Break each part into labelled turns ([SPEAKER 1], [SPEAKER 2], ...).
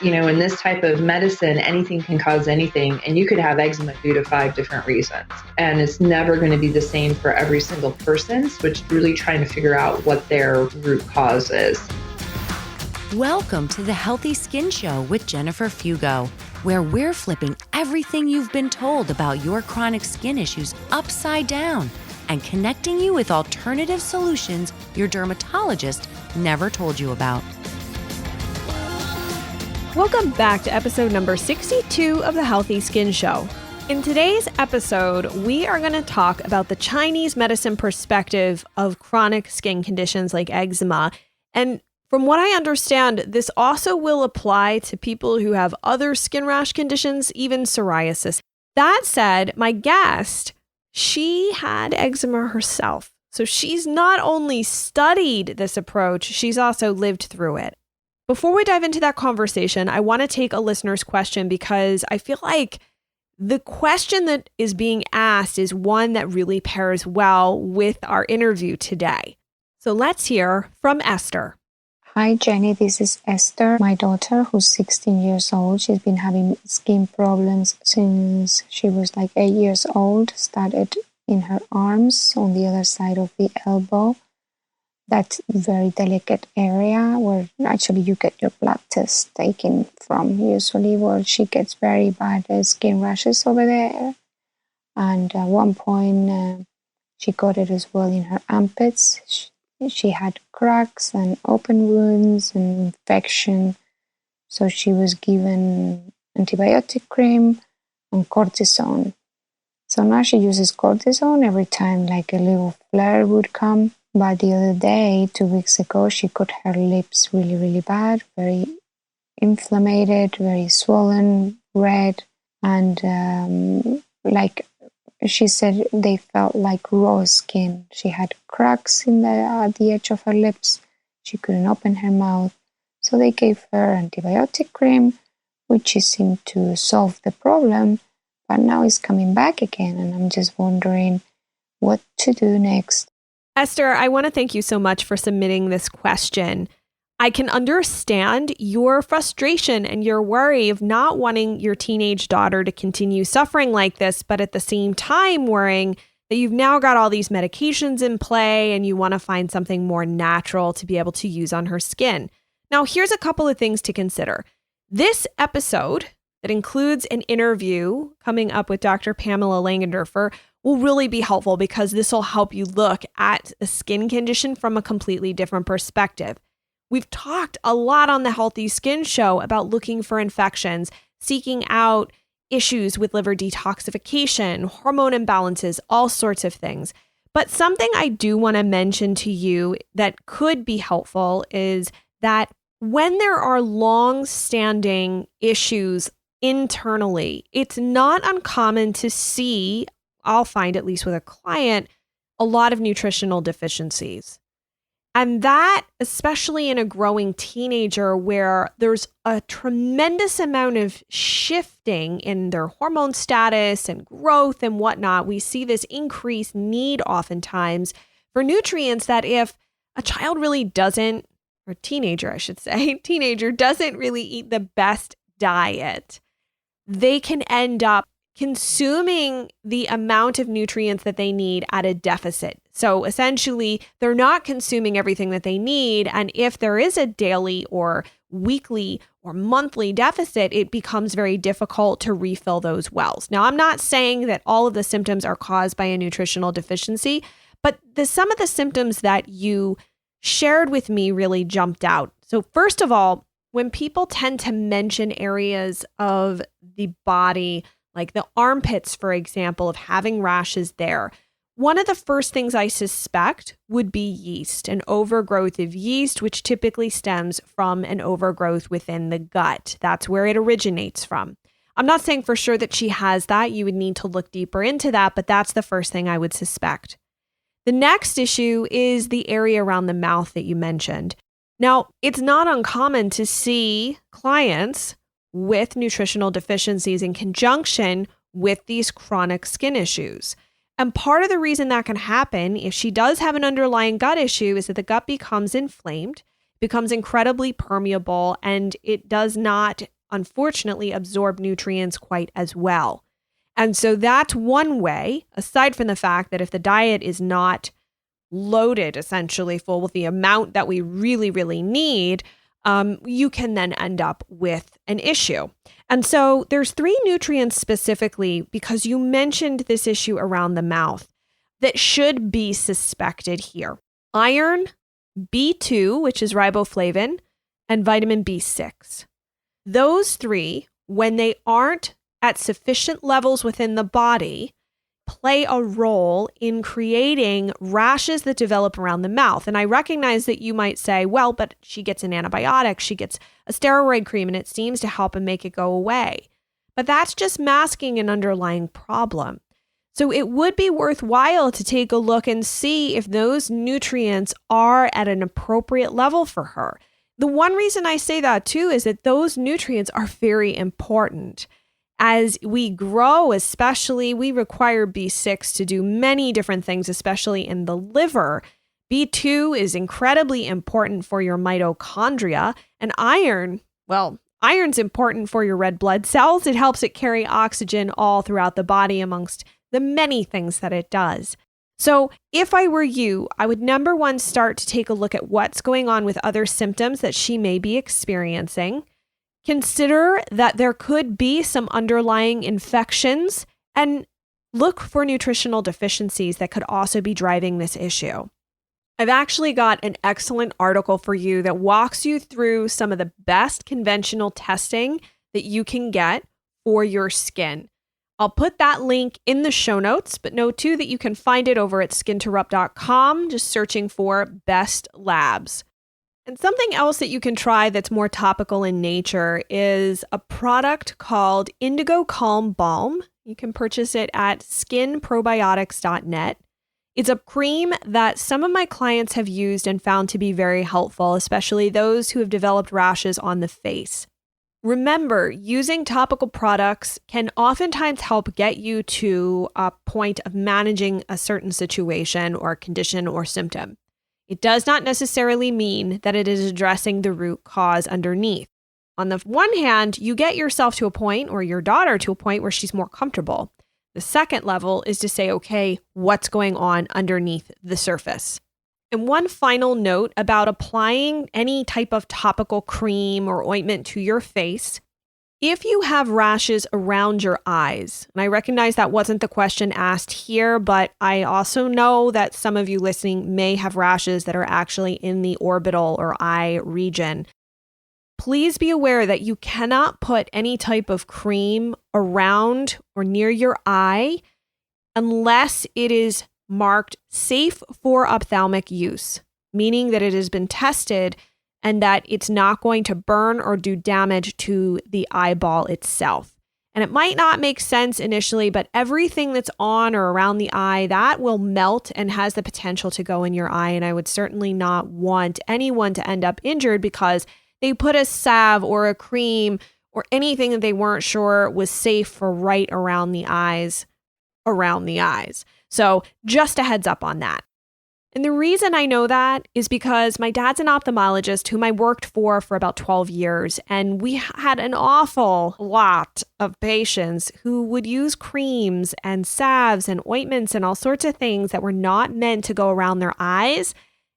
[SPEAKER 1] In this type of medicine, anything can cause anything, and you could have eczema due to 5 different reasons. And it's never going to be the same for every single person. So it's really trying to figure out what their root cause is.
[SPEAKER 2] Welcome to the Healthy Skin Show with Jennifer Fugo, where we're flipping everything you've been told about your chronic skin issues upside down and connecting you with alternative solutions your dermatologist never told you about.
[SPEAKER 3] Welcome back to episode number 62 of the Healthy Skin Show. In today's episode, we are going to talk about the Chinese medicine perspective of chronic skin conditions like eczema. And from what I understand, this also will apply to people who have other skin rash conditions, even psoriasis. That said, my guest, she had eczema herself. So she's not only studied this approach, she's also lived through it. Before we dive into that conversation, I want to take a listener's question because I feel like the question that is being asked is one that really pairs well with our interview today. So let's hear from Esther.
[SPEAKER 4] Hi, Jenny. This is Esther, my daughter, who's 16 years old. She's been having skin problems since she was like 8 years old. Started in her arms on the other side of the elbow. That very delicate area where actually you get your blood test taken from, usually where she gets very bad skin rashes over there. And at one point, she got it as well in her armpits. She had cracks and open wounds and infection. So she was given antibiotic cream and cortisone. So now she uses cortisone every time like a little flare would come. But the other day, 2 weeks ago, she got her lips really, really bad, very inflamed, very swollen, red. And like she said, they felt like raw skin. She had cracks at the edge of her lips. She couldn't open her mouth. So they gave her antibiotic cream, which seemed to solve the problem. But now it's coming back again. And I'm just wondering what to do next.
[SPEAKER 3] Esther, I want to thank you so much for submitting this question. I can understand your frustration and your worry of not wanting your teenage daughter to continue suffering like this, but at the same time worrying that you've now got all these medications in play and you want to find something more natural to be able to use on her skin. Now, here's a couple of things to consider. This episode that includes an interview coming up with Dr. Pamela Langenderfer will really be helpful because this will help you look at a skin condition from a completely different perspective. We've talked a lot on the Healthy Skin Show about looking for infections, seeking out issues with liver detoxification, hormone imbalances, all sorts of things. But something I do want to mention to you that could be helpful is that when there are long-standing issues internally, it's not uncommon to see, I'll find at least with a client, a lot of nutritional deficiencies. And that, especially in a growing teenager where there's a tremendous amount of shifting in their hormone status and growth and whatnot, we see this increased need oftentimes for nutrients that if a child really doesn't, or teenager, I should say, teenager doesn't really eat the best diet, they can end up consuming the amount of nutrients that they need at a deficit. So essentially, they're not consuming everything that they need. And if there is a daily or weekly or monthly deficit, it becomes very difficult to refill those wells. Now, I'm not saying that all of the symptoms are caused by a nutritional deficiency, but some of the symptoms that you shared with me really jumped out. So first of all, when people tend to mention areas of the body, like the armpits, for example, of having rashes there, one of the first things I suspect would be yeast, an overgrowth of yeast, which typically stems from an overgrowth within the gut. That's where it originates from. I'm not saying for sure that she has that. You would need to look deeper into that, but that's the first thing I would suspect. The next issue is the area around the mouth that you mentioned. Now, it's not uncommon to see clients with nutritional deficiencies in conjunction with these chronic skin issues. And part of the reason that can happen, if she does have an underlying gut issue, is that the gut becomes inflamed. becomes incredibly permeable, and it does not, unfortunately, absorb nutrients quite as well. And so that's one way, aside from the fact that if the diet is not loaded, essentially full with the amount that we really, really need, you can then end up with an issue. And so there's 3 nutrients specifically, because you mentioned this issue around the mouth, that should be suspected here. Iron, B2, which is riboflavin, and vitamin B6. Those 3, when they aren't at sufficient levels within the body, play a role in creating rashes that develop around the mouth. And I recognize that you might say, well, but she gets an antibiotic, she gets a steroid cream, and it seems to help and make it go away. But that's just masking an underlying problem. So it would be worthwhile to take a look and see if those nutrients are at an appropriate level for her. The one reason I say that too is that those nutrients are very important. As we grow, especially, we require B6 to do many different things, especially in the liver. B2 is incredibly important for your mitochondria, and iron, well, iron's important for your red blood cells. It helps it carry oxygen all throughout the body amongst the many things that it does. So if I were you, I would, number 1, start to take a look at what's going on with other symptoms that she may be experiencing. Consider that there could be some underlying infections, and look for nutritional deficiencies that could also be driving this issue. I've actually got an excellent article for you that walks you through some of the best conventional testing that you can get for your skin. I'll put that link in the show notes, but know too that you can find it over at skinterrupt.com, just searching for Best Labs. And something else that you can try that's more topical in nature is a product called Indigo Calm Balm. You can purchase it at skinprobiotics.net. It's a cream that some of my clients have used and found to be very helpful, especially those who have developed rashes on the face. Remember, using topical products can oftentimes help get you to a point of managing a certain situation or condition or symptom. It does not necessarily mean that it is addressing the root cause underneath. On the one hand, you get yourself to a point, or your daughter to a point, where she's more comfortable. The second level is to say, okay, what's going on underneath the surface? And one final note about applying any type of topical cream or ointment to your face. If you have rashes around your eyes, and I recognize that wasn't the question asked here, but I also know that some of you listening may have rashes that are actually in the orbital or eye region. Please be aware that you cannot put any type of cream around or near your eye unless it is marked safe for ophthalmic use, meaning that it has been tested and that it's not going to burn or do damage to the eyeball itself. And it might not make sense initially, but everything that's on or around the eye, that will melt and has the potential to go in your eye. And I would certainly not want anyone to end up injured because they put a salve or a cream or anything that they weren't sure was safe for right around the eyes. So just a heads up on that. And the reason I know that is because my dad's an ophthalmologist whom I worked for about 12 years. And we had an awful lot of patients who would use creams and salves and ointments and all sorts of things that were not meant to go around their eyes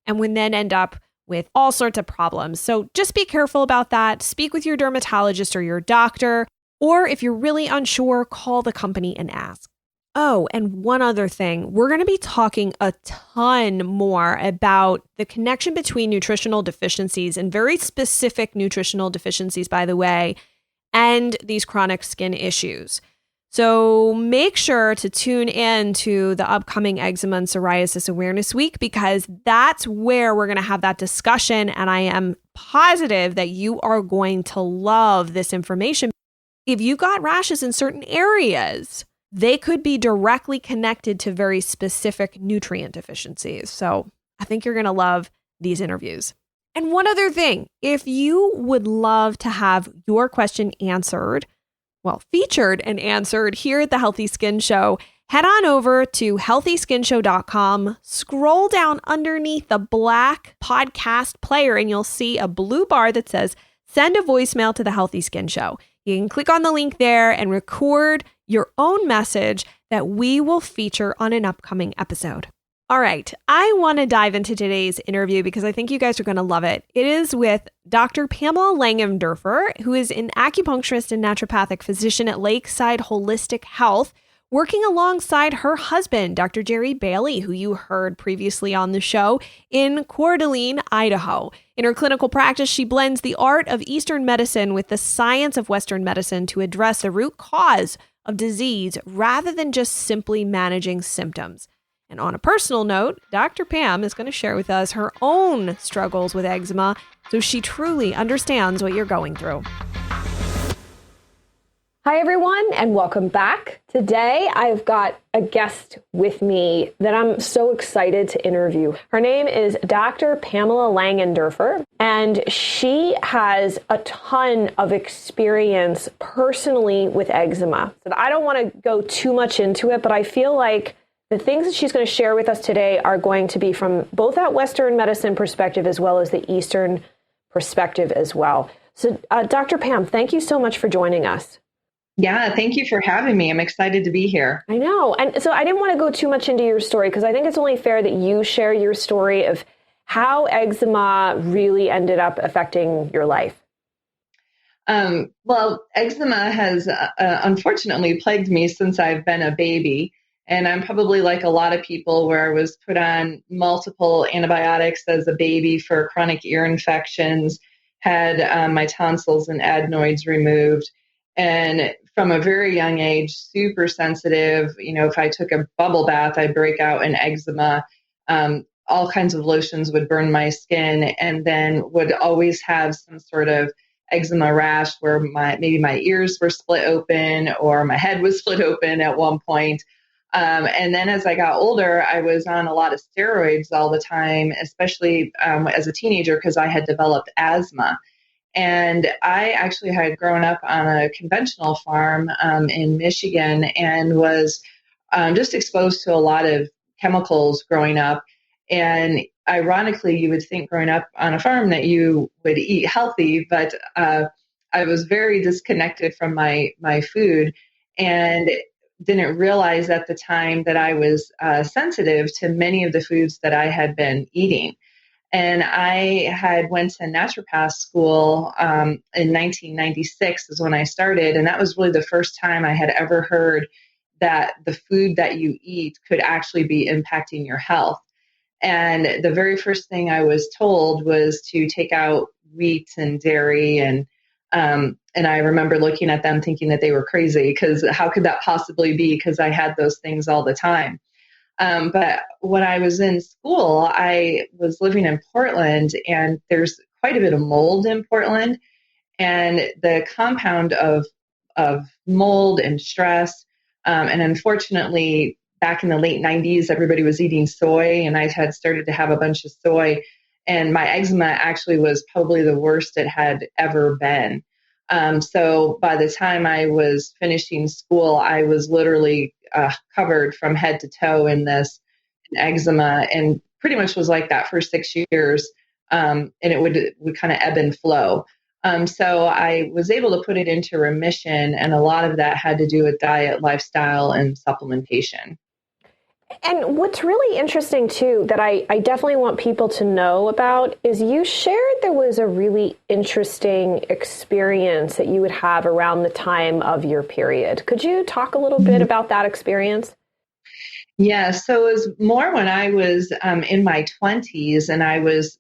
[SPEAKER 3] and would then end up with all sorts of problems. So just be careful about that. Speak with your dermatologist or your doctor, or if you're really unsure, call the company and ask. Oh, and one other thing, we're going to be talking a ton more about the connection between nutritional deficiencies, and very specific nutritional deficiencies, by the way, and these chronic skin issues. So make sure to tune in to the upcoming Eczema and Psoriasis Awareness Week, because that's where we're going to have that discussion. And I am positive that you are going to love this information. If you got rashes in certain areas, they could be directly connected to very specific nutrient deficiencies. So I think you're going to love these interviews. And one other thing, if you would love to have your question answered, featured and answered here at the Healthy Skin Show, head on over to healthyskinshow.com, scroll down underneath the black podcast player, and you'll see a blue bar that says send a voicemail to the Healthy Skin Show. You can click on the link there and record your own message that we will feature on an upcoming episode. All right, I want to dive into today's interview because I think you guys are going to love it. It is with Dr. Pamela Langenderfer, who is an acupuncturist and naturopathic physician at Lakeside Holistic Health, working alongside her husband, Dr. Jerry Bailey, who you heard previously on the show, in Coeur d'Alene, Idaho. In her clinical practice, she blends the art of Eastern medicine with the science of Western medicine to address the root cause of disease rather than just simply managing symptoms. And on a personal note, Dr. Pam is going to share with us her own struggles with eczema, so she truly understands what you're going through.
[SPEAKER 5] Hi, everyone, and welcome back. Today, I've got a guest with me that I'm so excited to interview. Her name is Dr. Pamela Langenderfer, and she has a ton of experience personally with eczema. So I don't want to go too much into it, but I feel like the things that she's going to share with us today are going to be from both that Western medicine perspective as well as the Eastern perspective as well. So, Dr. Pam, thank you so much for joining us.
[SPEAKER 1] Yeah, thank you for having me. I'm excited to be here.
[SPEAKER 5] I know. And so I didn't want to go too much into your story because I think it's only fair that you share your story of how eczema really ended up affecting your life.
[SPEAKER 1] Well, eczema has unfortunately plagued me since I've been a baby. And I'm probably like a lot of people where I was put on multiple antibiotics as a baby for chronic ear infections, had my tonsils and adenoids removed. And from a very young age, super sensitive. You know, if I took a bubble bath, I'd break out in eczema. All kinds of lotions would burn my skin, and then would always have some sort of eczema rash where maybe my ears were split open or my head was split open at one point. And then as I got older, I was on a lot of steroids all the time, especially as a teenager, because I had developed asthma. And I actually had grown up on a conventional farm in Michigan and was just exposed to a lot of chemicals growing up. And ironically, you would think growing up on a farm that you would eat healthy, but I was very disconnected from my food and didn't realize at the time that I was sensitive to many of the foods that I had been eating. And I had went to naturopath school in 1996 is when I started. And that was really the first time I had ever heard that the food that you eat could actually be impacting your health. And the very first thing I was told was to take out wheat and dairy. And I remember looking at them thinking that they were crazy because how could that possibly be? Because I had those things all the time. But when I was in school, I was living in Portland, and there's quite a bit of mold in Portland. And the compound of mold and stress, and unfortunately, back in the late 90s, everybody was eating soy, and I had started to have a bunch of soy. And my eczema actually was probably the worst it had ever been. So by the time I was finishing school, I was literally covered from head to toe in this eczema, and pretty much was like that for 6 years. And it would kind of ebb and flow. So I was able to put it into remission, and a lot of that had to do with diet, lifestyle, and supplementation.
[SPEAKER 5] And what's really interesting, too, that I definitely want people to know about is you shared there was a really interesting experience that you would have around the time of your period. Could you talk a little bit about that experience?
[SPEAKER 1] Yeah, so it was more when I was in my 20s and I was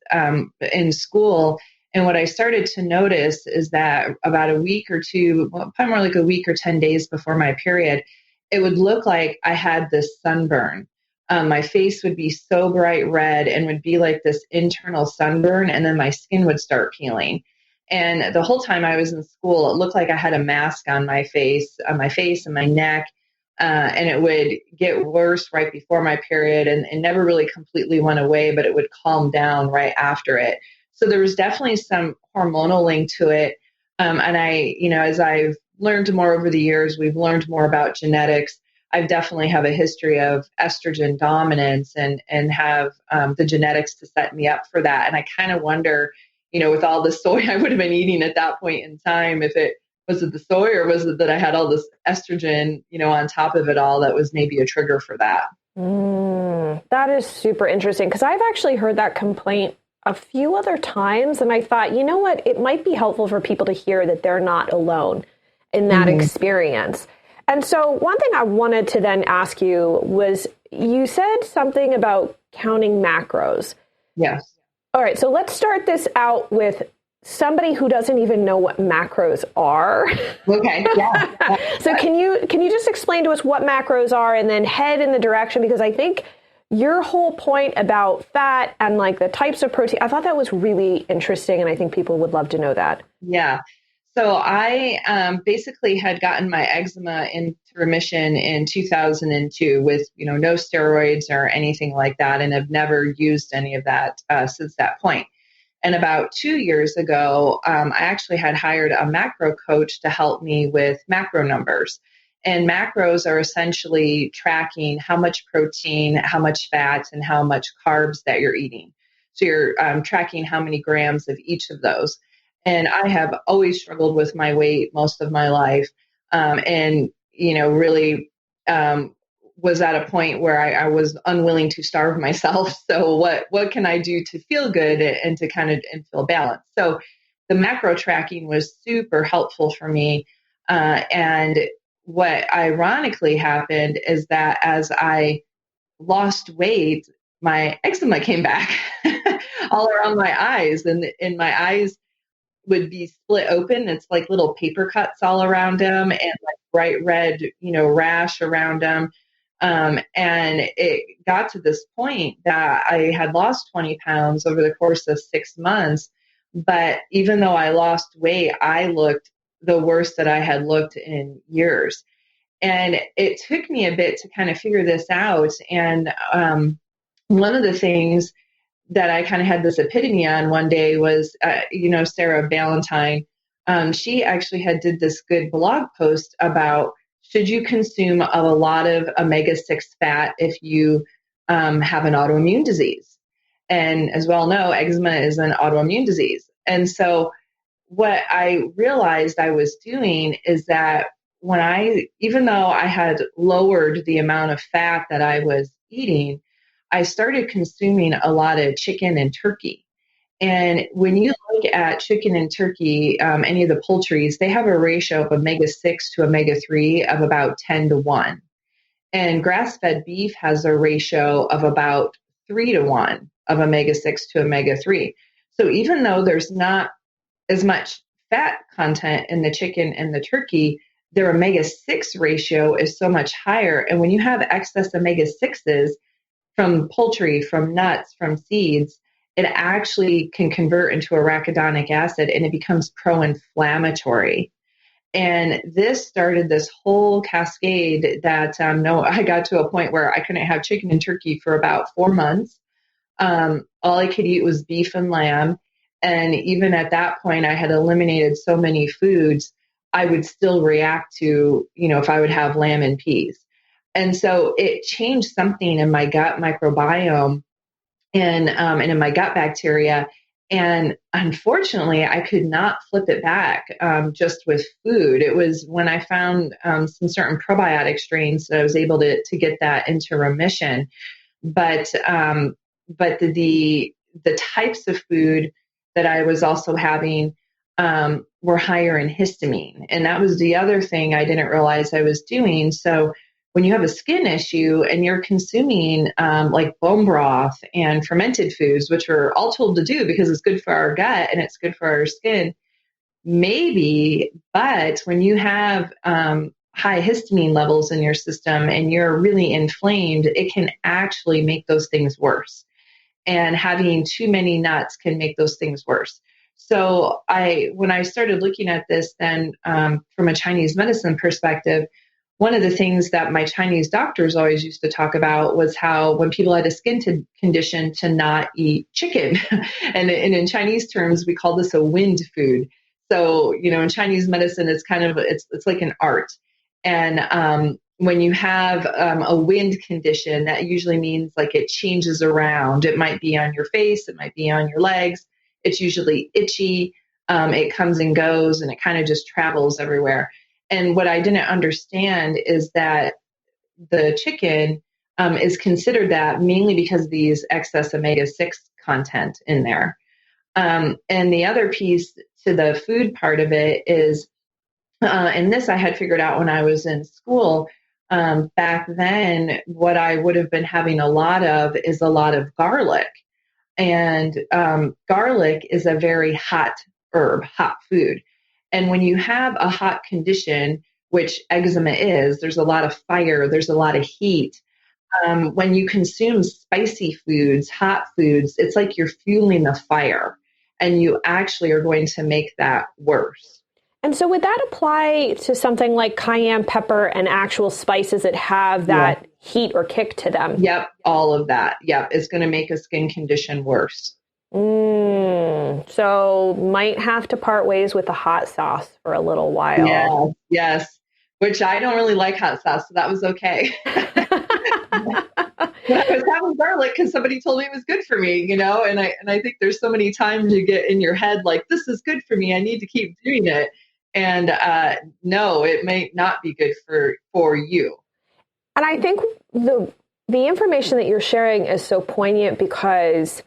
[SPEAKER 1] in school. And what I started to notice is that about a week or two, well, probably more like a week or 10 days before my period, it would look like I had this sunburn. My face would be so bright red and would be like this internal sunburn, and then my skin would start peeling. And the whole time I was in school, it looked like I had a mask on my face and my neck. And it would get worse right before my period, and it never really completely went away, but it would calm down right after it. So there was definitely some hormonal link to it. And I, as I've learned more over the years, we've learned more about genetics. I definitely have a history of estrogen dominance and have the genetics to set me up for that. And I kind of wonder, with all the soy I would have been eating at that point in time, was it the soy or was it that I had all this estrogen, on top of it all that was maybe a trigger for that?
[SPEAKER 5] That is super interesting because I've actually heard that complaint a few other times. And I thought, you know what, it might be helpful for people to hear that they're not alone in that experience. And so one thing I wanted to then ask you was, you said something about counting macros.
[SPEAKER 1] Yes.
[SPEAKER 5] All right. So let's start this out with somebody who doesn't even know what macros are.
[SPEAKER 1] Okay. Yeah.
[SPEAKER 5] So can you just explain to us what macros are and then head in the direction, because I think your whole point about fat and like the types of protein, I thought that was really interesting. And I think people would love to know that.
[SPEAKER 1] Yeah. So I basically had gotten my eczema into remission in 2002 with, no steroids or anything like that, and have never used any of that since that point. And about 2 years ago, I actually had hired a macro coach to help me with macro numbers. And macros are essentially tracking how much protein, how much fat, and how much carbs that you're eating. So you're tracking how many grams of each of those. And I have always struggled with my weight most of my life. And, really was at a point where I was unwilling to starve myself. So what can I do to feel good and to kind of and feel balanced? So the macro tracking was super helpful for me. And what ironically happened is that as I lost weight, my eczema came back all around my eyes, and my eyes would be split open. It's like little paper cuts all around them and like bright red, rash around them. And it got to this point that I had lost 20 pounds over the course of 6 months. But even though I lost weight, I looked the worst that I had looked in years. And it took me a bit to kind of figure this out. And one of the things that I kind of had this epiphany on one day was, Sarah Ballantyne, she actually did this good blog post about, should you consume a lot of omega-6 fat if you have an autoimmune disease? And as we all know, eczema is an autoimmune disease. And so what I realized I was doing is that even though I had lowered the amount of fat that I was eating, I started consuming a lot of chicken and turkey. And when you look at chicken and turkey, any of the poultries, they have a ratio of omega-6 to omega-3 of about 10-1. And grass-fed beef has a ratio of about 3-1 of omega-6 to omega-3. So even though there's not as much fat content in the chicken and the turkey, their omega-6 ratio is so much higher. And when you have excess omega-6s from poultry, from nuts, from seeds, it actually can convert into arachidonic acid and it becomes pro-inflammatory. And this started this whole cascade that I got to a point where I couldn't have chicken and turkey for about 4 months. All I could eat was beef and lamb. And even at that point, I had eliminated so many foods, I would still react to, if I would have lamb and peas. And so it changed something in my gut microbiome and in my gut bacteria. And unfortunately, I could not flip it back just with food. It was when I found some certain probiotic strains that I was able to get that into remission. But the types of food that I was also having were higher in histamine. And that was the other thing I didn't realize I was doing. So when you have a skin issue and you're consuming like bone broth and fermented foods, which we're all told to do because it's good for our gut and it's good for our skin, maybe, but when you have high histamine levels in your system and you're really inflamed, it can actually make those things worse. And having too many nuts can make those things worse. So when I started looking at this then from a Chinese medicine perspective, one of the things that my Chinese doctors always used to talk about was how when people had a skin condition to not eat chicken. and in Chinese terms, we call this a wind food. So, in Chinese medicine, it's kind of, it's like an art. And when you have a wind condition, that usually means like it changes around. It might be on your face, it might be on your legs. It's usually itchy. It comes and goes, and it kind of just travels everywhere. And what I didn't understand is that the chicken is considered that mainly because of these excess omega-6 content in there. And the other piece to the food part of it is, and this I had figured out when I was in school. Back then, what I would have been having a lot of is a lot of garlic. And garlic is a very hot herb, hot food. And when you have a hot condition, which eczema is, there's a lot of fire, there's a lot of heat. When you consume spicy foods, hot foods, it's like you're fueling the fire, and you actually are going to make that worse.
[SPEAKER 5] And so would that apply to something like cayenne pepper and actual spices that have that heat or kick to them?
[SPEAKER 1] Yep, all of that. Yep, it's going to make a skin condition worse.
[SPEAKER 5] So might have to part ways with the hot sauce for a little while.
[SPEAKER 1] Yeah, yes, which I don't really like hot sauce, so that was okay. But I was having garlic because somebody told me it was good for me, and I think there's so many times you get in your head like, this is good for me, I need to keep doing it. And no, it may not be good for you.
[SPEAKER 5] And I think the information that you're sharing is so poignant, because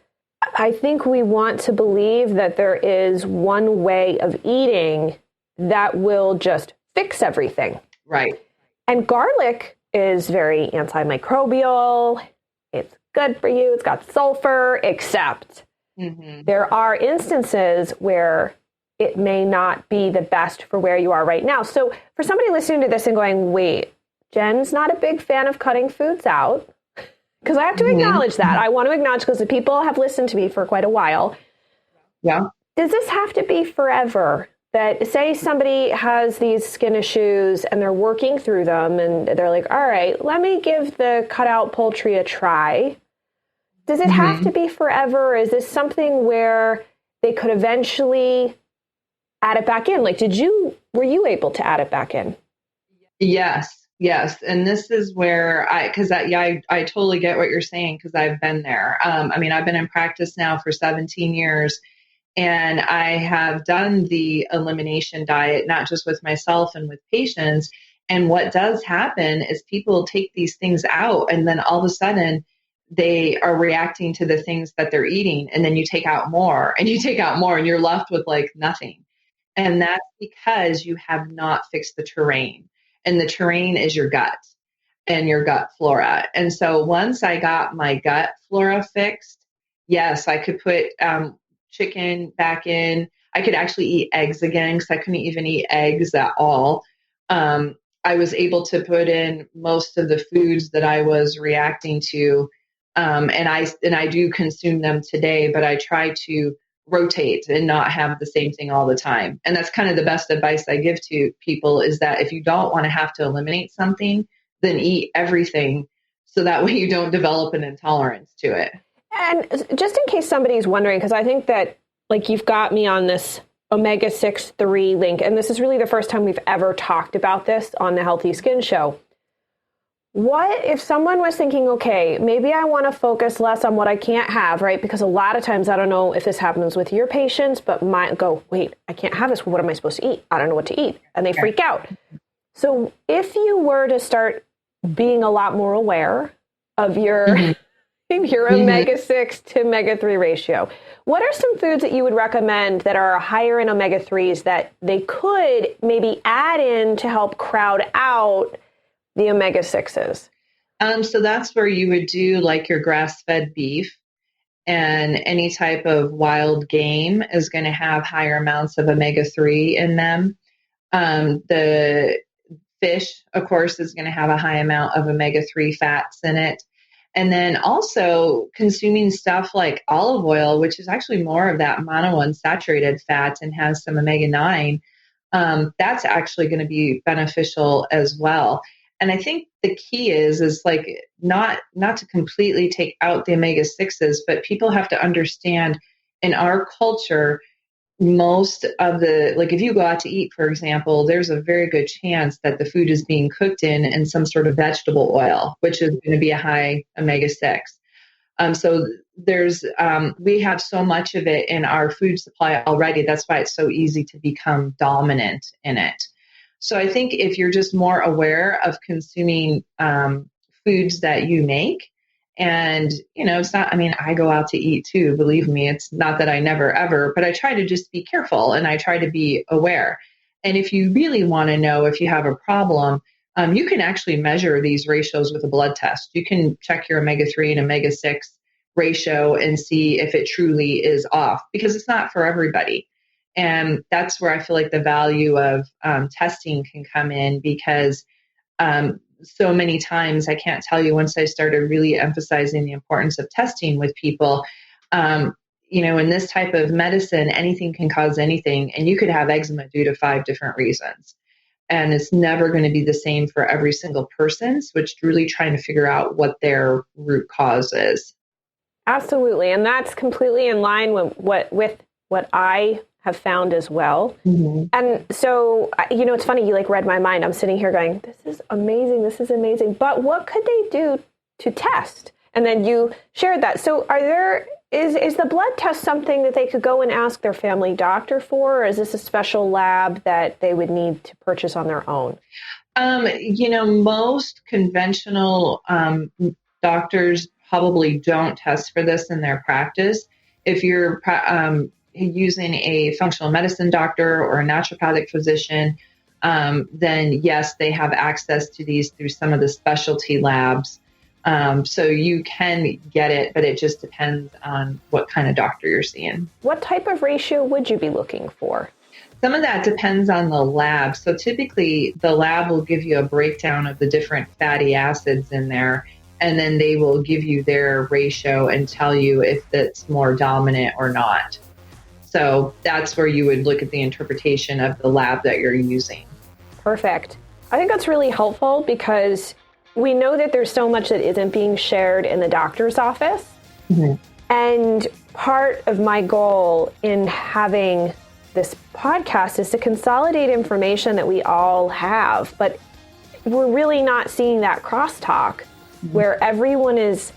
[SPEAKER 5] I think we want to believe that there is one way of eating that will just fix everything.
[SPEAKER 1] Right.
[SPEAKER 5] And garlic is very antimicrobial. It's good for you. It's got sulfur, except there are instances where it may not be the best for where you are right now. So for somebody listening to this and going, wait, Jen's not a big fan of cutting foods out, because I have to acknowledge that. I want to acknowledge, because the people have listened to me for quite a while.
[SPEAKER 1] Yeah.
[SPEAKER 5] Does this have to be forever? That, say somebody has these skin issues and they're working through them and they're like, all right, let me give the cut out poultry a try. Does it have to be forever? Or is this something where they could eventually add it back in? Like, were you able to add it back in?
[SPEAKER 1] Yes. And this is where I totally get what you're saying, because I've been there. I've been in practice now for 17 years. And I have done the elimination diet, not just with myself and with patients. And what does happen is people take these things out, and then all of a sudden they are reacting to the things that they're eating. And then you take out more and you're left with like nothing. And that's because you have not fixed the terrain. And the terrain is your gut and your gut flora. And so once I got my gut flora fixed, yes, I could put chicken back in. I could actually eat eggs again, because I couldn't even eat eggs at all. I was able to put in most of the foods that I was reacting to, and I do consume them today, but I try to rotate and not have the same thing all the time. And that's kind of the best advice I give to people, is that if you don't want to have to eliminate something, then eat everything, so that way you don't develop an intolerance to it.
[SPEAKER 5] And just in case somebody's wondering, because I think that, like, you've got me on this omega-6 3 link, and this is really the first time we've ever talked about this on the Healthy Skin Show. What if someone was thinking, okay, maybe I want to focus less on what I can't have, right? Because a lot of times, I don't know if this happens with your patients, but might go, wait, I can't have this. What am I supposed to eat? I don't know what to eat. And they freak out. So if you were to start being a lot more aware of your omega-6 to omega-3 ratio, what are some foods that you would recommend that are higher in omega-3s that they could maybe add in to help crowd out the omega-6s?
[SPEAKER 1] So that's where you would do like your grass-fed beef, and any type of wild game is going to have higher amounts of omega-3 in them. The fish, of course, is going to have a high amount of omega-3 fats in it. And then also consuming stuff like olive oil, which is actually more of that monounsaturated fat and has some omega-9, that's actually going to be beneficial as well. And I think the key is like not to completely take out the omega-6s, but people have to understand, in our culture, most of the, like if you go out to eat, for example, there's a very good chance that the food is being cooked in some sort of vegetable oil, which is going to be a high omega-6. So we have so much of it in our food supply already. That's why it's so easy to become dominant in it. So I think if you're just more aware of consuming foods that you make, and, it's not, I go out to eat too, believe me, it's not that I never ever, but I try to just be careful and I try to be aware. And if you really want to know if you have a problem, you can actually measure these ratios with a blood test. You can check your omega-3 and omega-6 ratio and see if it truly is off, because it's not for everybody. And that's where I feel like the value of testing can come in, because so many times, I can't tell you, once I started really emphasizing the importance of testing with people, in this type of medicine, anything can cause anything. And you could have eczema due to 5 different reasons. And it's never going to be the same for every single person. So it's really trying to figure out what their root cause is.
[SPEAKER 5] Absolutely. And that's completely in line with what I have found as well. Mm-hmm. And so, it's funny, you read my mind. I'm sitting here going, this is amazing. This is amazing. But what could they do to test? And then you shared that. So is the blood test something that they could go and ask their family doctor for? Or is this a special lab that they would need to purchase on their own?
[SPEAKER 1] Most conventional doctors probably don't test for this in their practice. If you're using a functional medicine doctor or a naturopathic physician, then yes, they have access to these through some of the specialty labs. So you can get it, but it just depends on what kind of doctor you're seeing.
[SPEAKER 5] What type of ratio would you be looking for?
[SPEAKER 1] Some of that depends on the lab. So typically the lab will give you a breakdown of the different fatty acids in there, and then they will give you their ratio and tell you if it's more dominant or not. So that's where you would look at the interpretation of the lab that you're using.
[SPEAKER 5] Perfect. I think that's really helpful, because we know that there's so much that isn't being shared in the doctor's office. Mm-hmm. And part of my goal in having this podcast is to consolidate information that we all have, but we're really not seeing that crosstalk, mm-hmm. where everyone is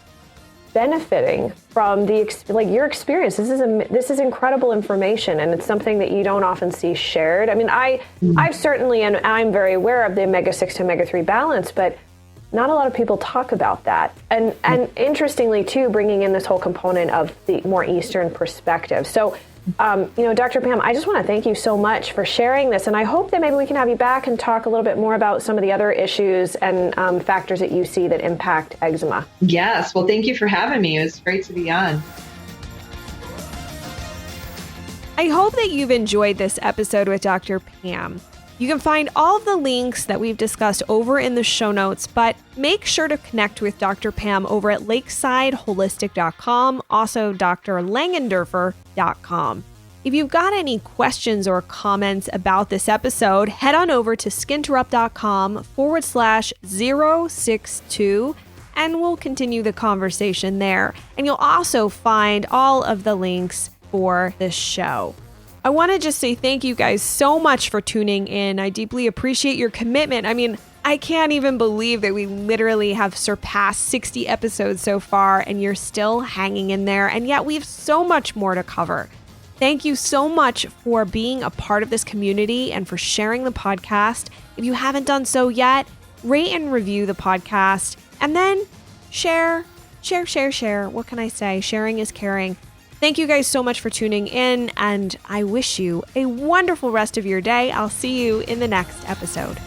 [SPEAKER 5] benefiting from your experience. This is incredible information, and it's something that you don't often see shared. I've certainly, and I'm very aware of the omega-6 to omega-3 balance, but not a lot of people talk about that. And interestingly too, bringing in this whole component of the more Eastern perspective. So, Dr. Pam, I just want to thank you so much for sharing this. And I hope that maybe we can have you back and talk a little bit more about some of the other issues and factors that you see that impact eczema.
[SPEAKER 1] Yes. Well, thank you for having me. It was great to be on.
[SPEAKER 3] I hope that you've enjoyed this episode with Dr. Pam. You can find all of the links that we've discussed over in the show notes, but make sure to connect with Dr. Pam over at lakesideholistic.com, also drlangenderfer.com. If you've got any questions or comments about this episode, head on over to skinterrupt.com/062, and we'll continue the conversation there. And you'll also find all of the links for this show. I want to just say thank you guys so much for tuning in. I deeply appreciate your commitment. I can't even believe that we literally have surpassed 60 episodes so far, and you're still hanging in there, and yet we have so much more to cover. Thank you so much for being a part of this community and for sharing the podcast. If you haven't done so yet, rate and review the podcast, and then share. What can I say? Sharing is caring. Thank you guys so much for tuning in, and I wish you a wonderful rest of your day. I'll see you in the next episode.